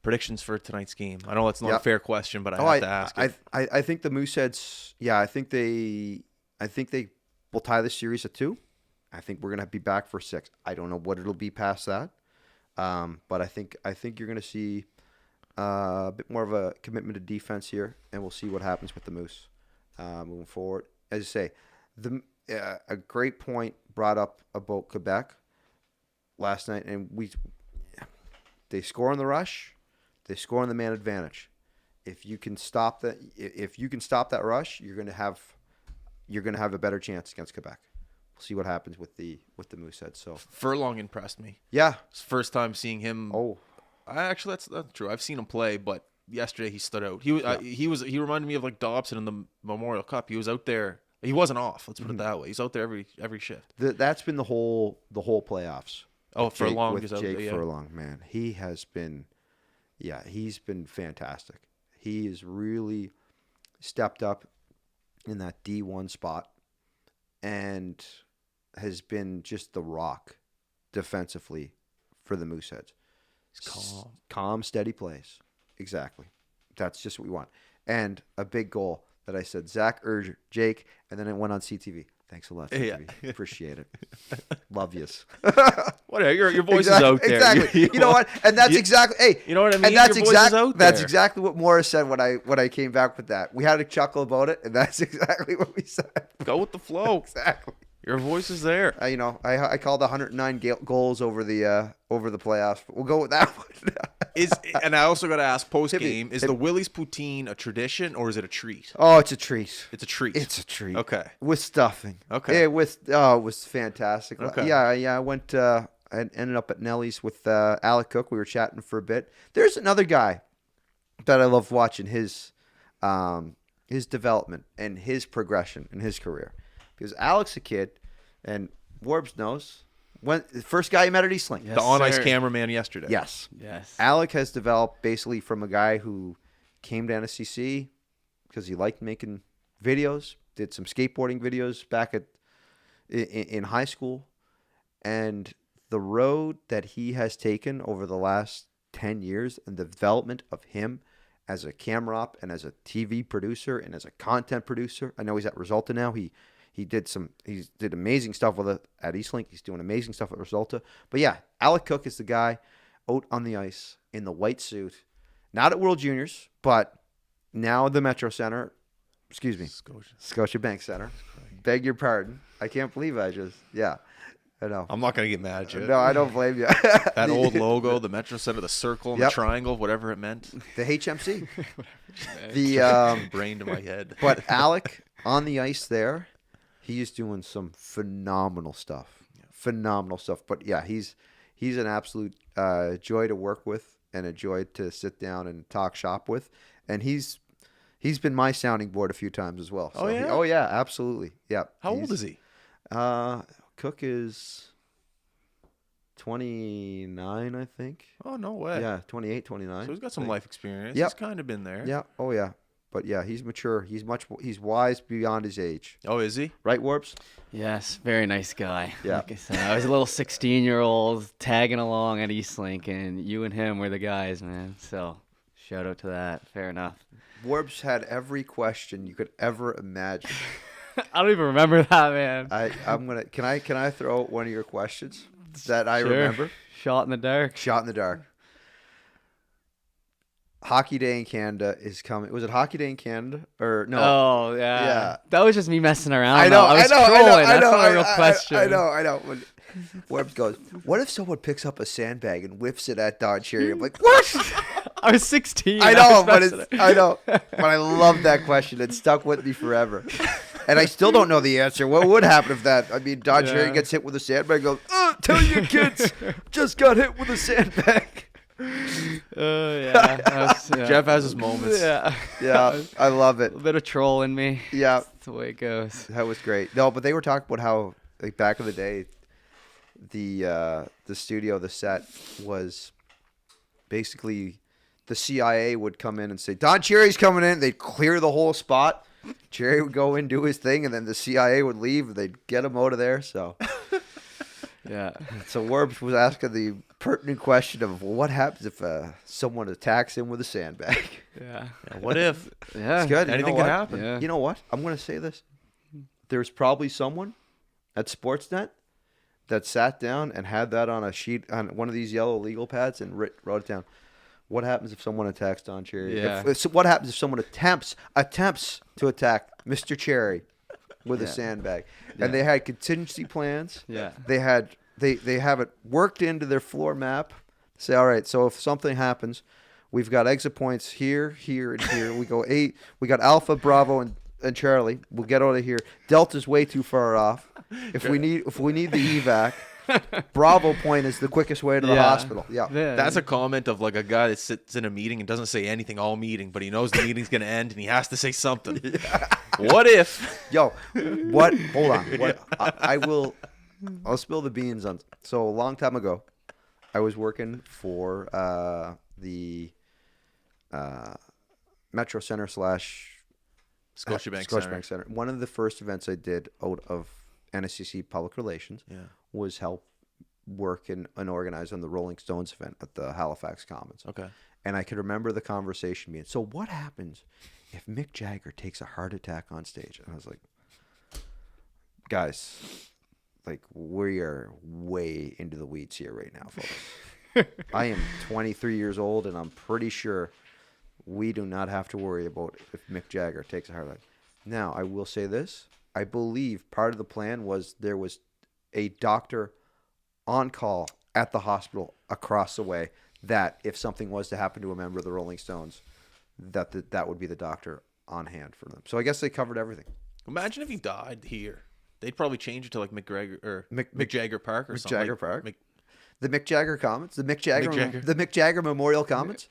Predictions for tonight's game. I know that's not a fair question, but I have to ask it. I think the Mooseheads. Yeah, I think they will tie the series at 2. I think we're gonna be back for 6. I don't know what it'll be past that, but I think you're gonna see a bit more of a commitment to defense here, and we'll see what happens with the Moose moving forward. As you say, a great point brought up about Quebec last night, and they score in the rush, they score in the man advantage. If you can stop that rush, you're gonna have a better chance against Quebec. We'll see what happens with the Mooseheads. So Furlong impressed me. Yeah, it's the first time seeing him. Oh, that's true. I've seen him play, but yesterday he stood out. He reminded me of like Dobson in the Memorial Cup. He was out there He wasn't off. Let's put it that way. He's out there every shift. That's been the whole playoffs. Oh, for long. With Jake Furlong, man, he has been, he's been fantastic. He has really stepped up in that D1 spot and has been just the rock defensively for the Mooseheads. Calm, steady plays. Exactly. That's just what we want. And a big goal that I said, Zach urged Jake, and then it went on CTV. Thanks a lot, CTV. Yeah. Appreciate it. Love yous. Whatever. Your voice is out there. Exactly. You know what? And that's exactly. Hey, you know what I mean? And that's Your voice is out That's there. exactly what Morris said when I came back with that. We had a chuckle about it, and that's exactly what we said. Go with the flow. Exactly. Your voice is there. I called 109 goals over the playoffs, but we'll go with that one. And I also got to ask post Hit game: me. is the Willie's poutine a tradition or is it a treat? Oh, it's a treat. It's a treat. It's a treat. Okay. With stuffing. Okay. It was fantastic. Okay. Yeah. I went. I ended up at Nellie's with Alec Cook. We were chatting for a bit. There's another guy that I love watching his development and his progression in his career. Because Alex a kid, and Warbs knows, when the first guy he met at Eastlink. Yes, The on-ice sir. cameraman yesterday. Yes. Yes. Alec has developed basically from a guy who came to NSCC because he liked making videos, did some skateboarding videos back in high school, and the road that he has taken over the last 10 years and the development of him as a camera op and as a TV producer and as a content producer. I know he's at Resulta now. He did amazing stuff with it at Eastlink. He's doing amazing stuff at Resulta. But yeah, Alec Cook is the guy out on the ice in the white suit, not at World Juniors, but now at the Metro Center. Excuse me, Scotiabank Center. Beg your pardon. I can't believe I know. I'm not going to get mad at you. No, I don't blame you. That old logo, the Metro Center, the circle, and the triangle, whatever it meant. The HMC. Brain to my head. But Alec on the ice there, he is doing some phenomenal stuff. Phenomenal stuff. But yeah, he's an absolute joy to work with and a joy to sit down and talk shop with. And he's been my sounding board a few times as well. So oh yeah, absolutely. Yeah. How old is he? Cook is 29, I think. Oh, no way. Yeah, 28, 29. So he's got some life experience. Yep. He's kind of been there. Yeah. Oh yeah. But yeah, he's mature. He's wise beyond his age. Oh, is he? Right, Warps? Yes, very nice guy. Yeah. Like I said, I was a little 16-year-old tagging along at Eastlink, and you and him were the guys, man. So shout out to that. Fair enough. Warps had every question you could ever imagine. I don't even remember that, man. I'm gonna. Can I throw out one of your questions that I Sure. remember? Shot in the dark. Shot in the dark. Hockey Day in Canada is coming. Was it Hockey Day in Canada or no? Oh yeah. Yeah. That was just me messing around. I know. though. I was know. trolling. I know. That's not I a real question. I know. When Warps goes, what if someone picks up a sandbag and whips it at Don Cherry? I'm like, what? I was 16. I know, was but messing I know, but I love that question. It stuck with me forever, and I still don't know the answer. What would happen if that? I mean, Don Cherry gets hit with a sandbag. Goes, tell your kids, just got hit with a sandbag. yeah. Jeff has his moments. Yeah. Yeah, I love it. A bit of troll in me. Yeah, That's the way it goes. that was great. No, but they were talking about how, like, back in the day, the studio, the set was basically the CIA would come in and say, Don Cherry's coming in. They'd clear the whole spot. Cherry would go in, do his thing, and then the CIA would leave. They'd get him out of there. So Warbs was asking the pertinent question of, well, what happens if someone attacks him with a sandbag? Yeah. What if? Yeah. It's good. Anything you know can what? happen. Yeah. You know what? I'm going to say this. There's probably someone at Sportsnet that sat down and had that on a sheet, on one of these yellow legal pads, and wrote it down. What happens if someone attacks Don Cherry? Yeah. What happens if someone attempts to attack Mr. Cherry with a sandbag? And they had contingency plans. Yeah. They have it worked into their floor map. Say, all right, so if something happens, we've got exit points here, here, and here. We go 8. We got Alpha, Bravo, and Charlie. We'll get out of here. Delta's way too far off. If we need the evac, Bravo Point is the quickest way to the hospital. Yeah. That's a comment of like a guy that sits in a meeting and doesn't say anything all meeting, but he knows the meeting's going to end and he has to say something. What if? Yo, what? Hold on. What? I'll spill the beans on. So a long time ago, I was working for the Metro Center / Scotiabank Center. One of the first events I did out of NSCC Public Relations was help work and organize on the Rolling Stones event at the Halifax Commons. Okay. And I could remember the conversation being, so what happens if Mick Jagger takes a heart attack on stage? And I was like, guys, like, we are way into the weeds here right now, folks. I am 23 years old, and I'm pretty sure we do not have to worry about if Mick Jagger takes a heart attack. Now, I will say this. I believe part of the plan was there was a doctor on call at the hospital across the way that if something was to happen to a member of the Rolling Stones, that would be the doctor on hand for them. So I guess they covered everything. Imagine if he died here. They'd probably change it to like McGregor or Mick Jagger Park or Mick something. Jagger Park. The Mick Jagger Commons. The Mick Jagger Memorial Commons.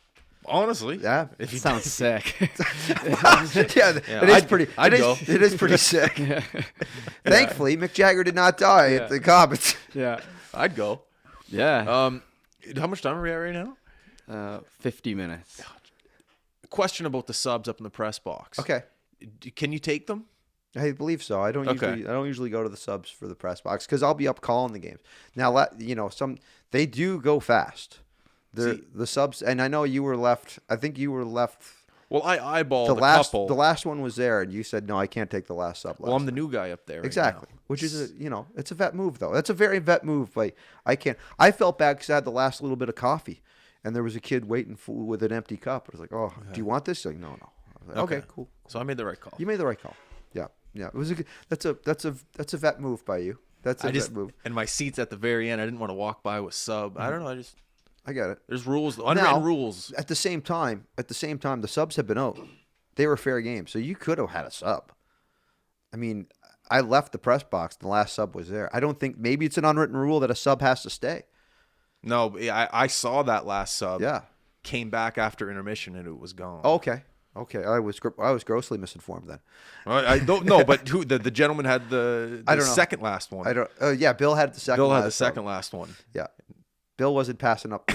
Honestly, Yeah. It sounds sick. It is pretty. It is pretty sick. Thankfully, Mick Jagger did not die at the Commons. Yeah. I'd go. Yeah. How much time are we at right now? 50 minutes. Question about the subs up in the press box. Okay. Can you take them? I believe so. I don't usually go to the subs for the press box because I'll be up calling the games. Now, they do go fast. The subs, and I know you were left. I think you were left. Well, I eyeballed the a last. couple. The last one was there, and you said no. I can't take the last sub. Well, I'm the new guy up there. Right exactly, now. which is it's a vet move though. That's a very vet move. But I can't. I felt bad because I had the last little bit of coffee, and there was a kid waiting with an empty cup. I was like, "Oh, do you want this?" He's like, no. I was like, okay, cool. So I made the right call. You made the right call. Yeah. It was a good. That's a vet move by you. That's a vet move. And my seat's at the very end. I didn't want to walk by with sub. I don't know. I get it. There's rules, unwritten rules. At the same time, the subs have been out. They were fair game, so you could have had a sub. I mean, I left the press box, and the last sub was there. I don't think maybe it's an unwritten rule that a sub has to stay. No, I saw that last sub. Yeah. Came back after intermission, and it was gone. Oh, okay. I was grossly misinformed then. I don't know, but who the gentleman had the second last one. I don't. Yeah, Bill had the second. Bill had the second last one. Yeah. Bill wasn't passing up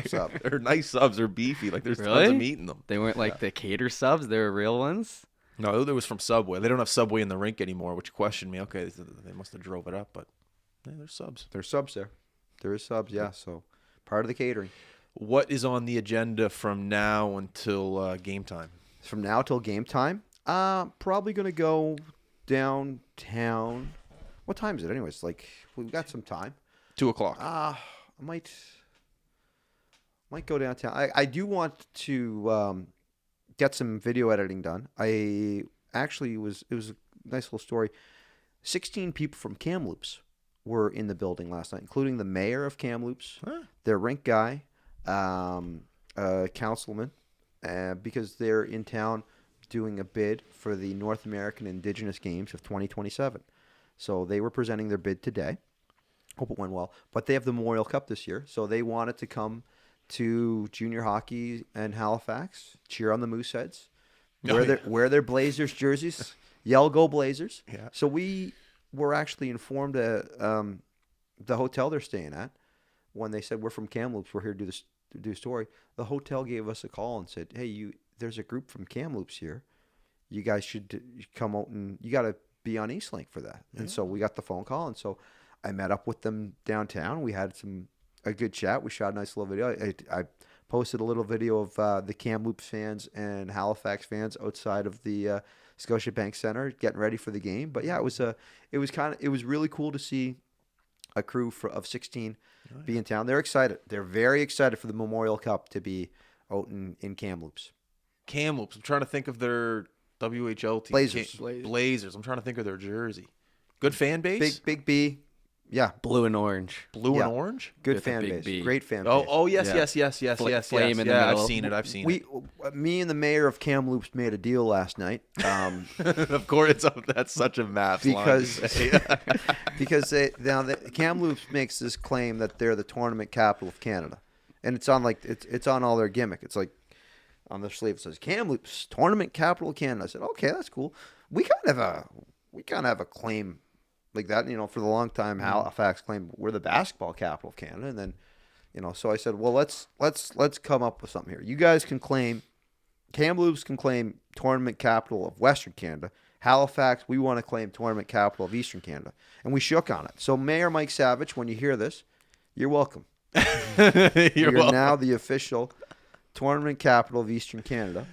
sub. They're nice subs. They're beefy. Like there's tons Really? of meat in them. They weren't like the cater subs. They were real ones. No, it was from Subway. They don't have Subway in the rink anymore, which questioned me. Okay, they must have drove it up, but yeah, there's subs. There's subs there. There is subs. Yeah. So part of the catering. What is on the agenda from now until game time? From now till game time, probably gonna go downtown. What time is it, anyways? Like we've got some time. 2:00. I might go downtown. I do want to get some video editing done. I actually it was a nice little story. 16 people from Kamloops were in the building last night, including the mayor of Kamloops, their rink guy, councilman, because they're in town doing a bid for the North American Indigenous Games of 2027. So they were presenting their bid today. Hope it went well. But they have the Memorial Cup this year, so they wanted to come to junior hockey in Halifax, cheer on the Mooseheads, wear their Blazers jerseys, yell "Go Blazers!" Yeah. So we were actually informed the hotel they're staying at when they said we're from Kamloops, we're here to do a story. The hotel gave us a call and said, "Hey, there's a group from Kamloops here. You guys should come out and you got to be on Eastlink for that." Yeah. And so we got the phone call, and so I met up with them downtown. We had a good chat. We shot a nice little video. I posted a little video of the Kamloops fans and Halifax fans outside of the Scotiabank Center getting ready for the game. But yeah, it was really cool to see a crew of 16 be in town. They're excited. They're very excited for the Memorial Cup to be out in Kamloops. Kamloops. I'm trying to think of their WHL team. Blazers. Blazers. I'm trying to think of their jersey. Good fan base. Big B. Yeah, Blue and orange. Blue Yeah. and orange. good With a fan big base. B. Great fan Oh, base. oh yes, Yeah. yes. Flame in the yeah, middle. I've seen it. Me and the mayor of Kamloops made a deal last night. Of course, that's such a Mavs Because- line to say. Because Kamloops makes this claim that they're the tournament capital of Canada, and it's on it's on all their gimmick. It's like on their sleeve it says Kamloops tournament capital of Canada. I said, okay, that's cool. We kind of have a claim like that. For the long time, Halifax claimed we're the basketball capital of Canada, and then so I said, well, let's come up with something here. You guys can claim Kamloops can claim tournament capital of Western Canada. Halifax, we want to claim tournament capital of Eastern Canada. And we shook on it. So Mayor Mike Savage, when you hear this, you're welcome. You're welcome. now the official tournament capital of Eastern Canada.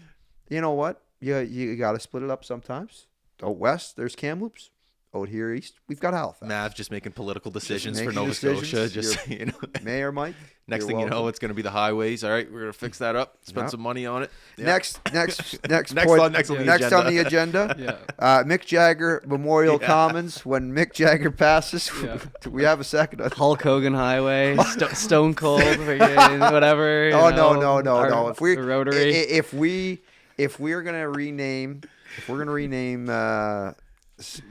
You know what? You got to split it up sometimes. Out west, there's Kamloops. Out here east, we've got Halifax. Mavs just making political decisions making for Nova decisions. Scotia. Just Mayor Mike. Next you're thing you know, welcome. it's going to be the highways. All right, we're going to fix that up. Spend Yeah. some money on it. Yeah. Next Next point, on the next on agenda. the agenda. Yeah. Mick Jagger Memorial Yeah. Commons. When Mick Jagger passes, Yeah. we have a second. Hulk Hogan Highway, Stone Cold, friggin' whatever. Oh you know, no! our- If we the Rotary. if we're gonna rename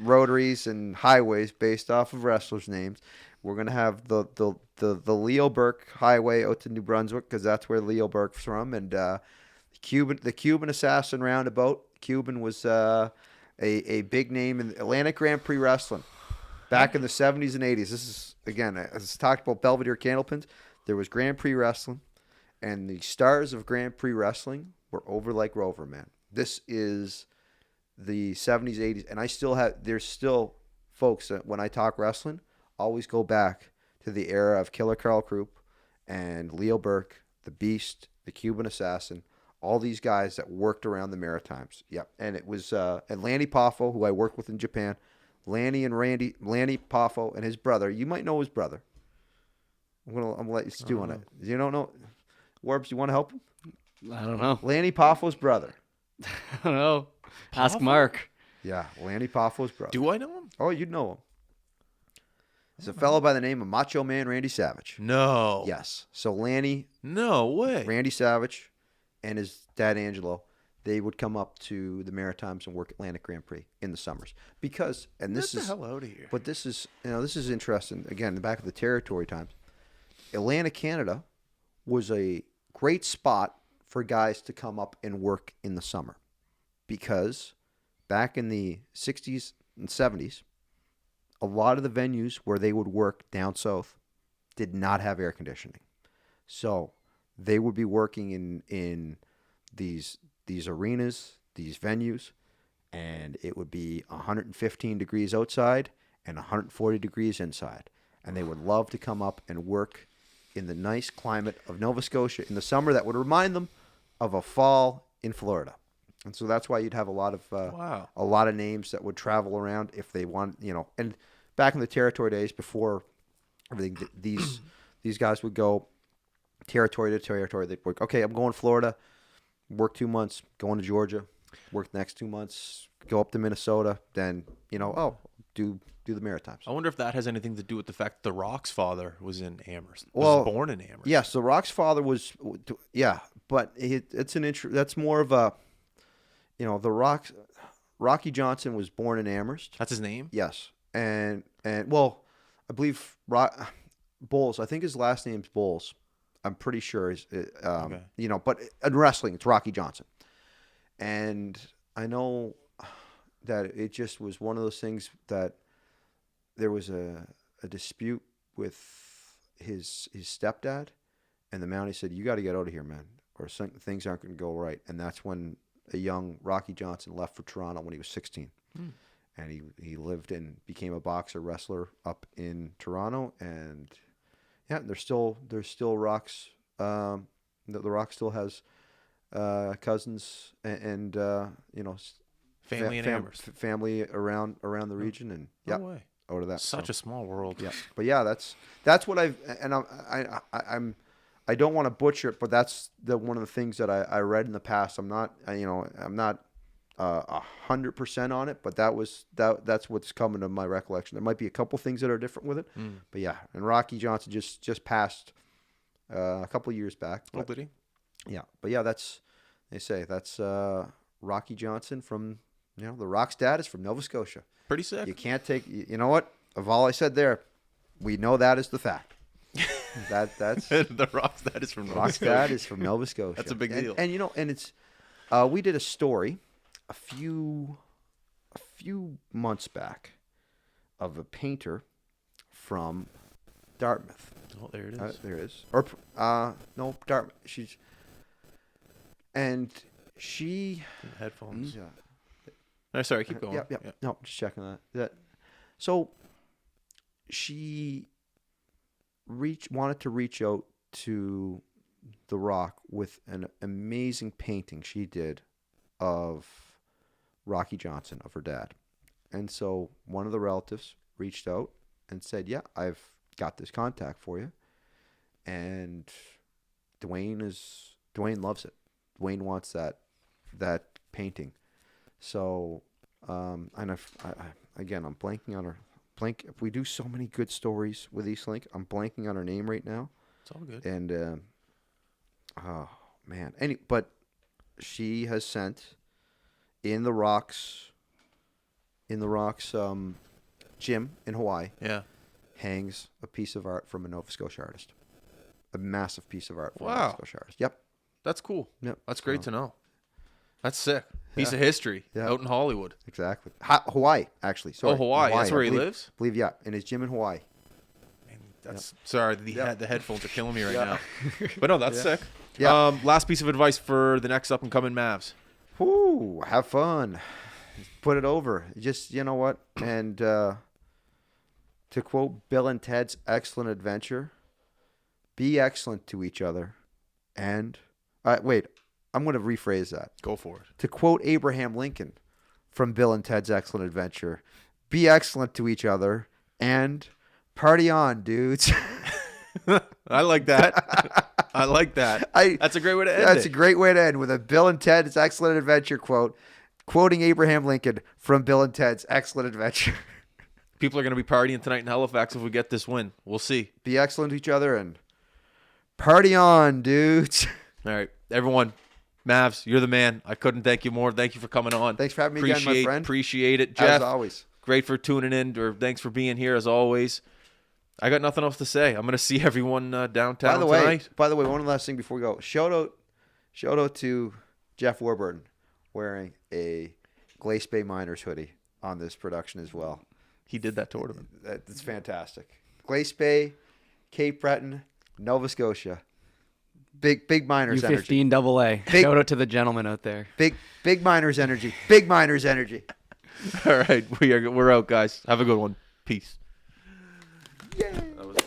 rotaries and highways based off of wrestlers' names, we're gonna have the Leo Burke Highway out to New Brunswick because that's where Leo Burke's from, and the Cuban Assassin Roundabout. Cuban was a big name in Atlantic Grand Prix wrestling back in the 70s and 80s. This is again, as talked about Belvedere Candlepins. There was Grand Prix wrestling, and the stars of Grand Prix wrestling were over like Rover, man. This is the 70s, 80s, and there's still folks that when I talk wrestling, always go back to the era of Killer Carl Krupp and Leo Burke, the Beast, the Cuban Assassin, all these guys that worked around the Maritimes. Yep, and it was and Lanny Poffo, who I worked with in Japan. Lanny Poffo and his brother. You might know his brother. I'm gonna let you stew on it. You don't know, Warbs? You want to help him? I don't know. Lanny Poffo's brother. I don't know. Ask Poffo? Mark. Yeah, Lanny Poffo's brother. Do I know him? Oh, you'd know him. It's a fellow by the name of Macho Man Randy Savage. No. Yes. So Lanny, No way. Randy Savage, and his dad Angelo, they would come up to the Maritimes and work Atlantic Grand Prix in the summers because, and this Get is, the hell out of here. but this is, this is interesting. Again, the back of the territory times, Atlantic Canada was a great spot for guys to come up and work in the summer because back in the 60s and 70s, a lot of the venues where they would work down south did not have air conditioning. So they would be working in these arenas, these venues, and it would be 115 degrees outside and 140 degrees inside. And they would love to come up and work in the nice climate of Nova Scotia in the summer that would remind them of a fall in Florida. And so that's why you'd have a lot of Wow. a lot of names that would travel around if they want, and back in the territory days before everything, these guys would go territory to territory. They'd work, okay, I'm going to Florida, work 2 months, going to Georgia, work the next 2 months, go up to Minnesota, then, do the Maritimes. I wonder if that has anything to do with the fact The Rock's father was in Amherst. Well, Was born in Amherst. Yes, the Rock's father was, but it's an that's more of a, Rocky Johnson was born in Amherst. That's his name? Yes, and I believe Bowles. I think his last name's Bowles. I'm pretty sure is Okay. but in wrestling it's Rocky Johnson, and I know that it just was one of those things that there was a dispute with his stepdad, and the Mountie said, "You got to get out of here, man, or things aren't going to go right." And that's when a young Rocky Johnson left for Toronto when he was 16. And he lived and became a boxer wrestler up in Toronto, and there's still Rock's. The Rock still has cousins and Family in Amherst. family around the region, and No way. out of that. Such a small world. Yeah, but that's what I don't want to butcher it, but that's one of the things that I read in the past. I'm not 100% on it, but that's what's coming to my recollection. There might be a couple things that are different with it, but yeah. And Rocky Johnson just passed a couple years back. Oh, did he? Yeah, but yeah, that's Rocky Johnson from the Rock's dad is from Nova Scotia. Pretty sick. You can't take. You know what? Of all I said there, we know that is the fact. That's The Rock's dad is from Nova Rock's Scotia. dad is from Nova Scotia. That's a big deal. And it's we did a story a few months back of a painter from Dartmouth. Oh, there it is. There it is. Or no, Dartmouth. She Headphones. yeah. No, sorry, keep going. Yeah. No, just checking that. So she wanted to reach out to The Rock with an amazing painting she did of Rocky Johnson, of her dad. And so one of the relatives reached out and said, "Yeah, I've got this contact for you." And Dwayne loves it. Dwayne wants that painting. So and again, I'm blanking on her. We do so many good stories with Eastlink. I'm blanking on her name right now. It's all good. And oh man, but she has sent in the Rocks gym in Hawaii. Yeah. Hangs a piece of art from a Nova Scotia artist. A massive piece of art from a Wow. Nova Scotia artist. Yep. That's cool. Yep. That's great So, to know. That's sick. Piece of history out in Hollywood. Exactly. Hawaii, actually. Sorry. Hawaii. That's where he I believe, lives? believe, yeah. In his gym in Hawaii. Man, that's sorry. The headphones are killing me right Yeah. now. But no, that's sick. Yeah. Last piece of advice for the next up and coming Mavs. Whoo, have fun. Put it over. Just, you know what? And to quote Bill and Ted's Excellent Adventure, be excellent to each other. And, wait, I'm going to rephrase that. Go for it. To quote Abraham Lincoln from Bill and Ted's Excellent Adventure, be excellent to each other and party on, dudes. I like that. I like that. That's a great way to end That's it. a great way to end with a Bill and Ted's Excellent Adventure quote, quoting Abraham Lincoln from Bill and Ted's Excellent Adventure. People are going to be partying tonight in Halifax if we get this win. We'll see. Be excellent to each other and party on, dudes. All right, everyone. Mavs, you're the man. I couldn't thank you more. Thank you for coming on. Thanks for having me again, my friend. Appreciate it. Jeff, As always. great for tuning in, or thanks for being here as always. I got nothing else to say. I'm going to see everyone downtown tonight. By the way, one last thing before we go. Shout out to Jeff Warburton wearing a Glace Bay Miners hoodie on this production as well. He did that tournament. That's fantastic. Glace Bay, Cape Breton, Nova Scotia. Big Miners energy. U15 AA. Big- Shout out to the gentleman out there. Big Miners energy. Big Miners energy. All right, we're out, guys. Have a good one. Peace. Yay. That was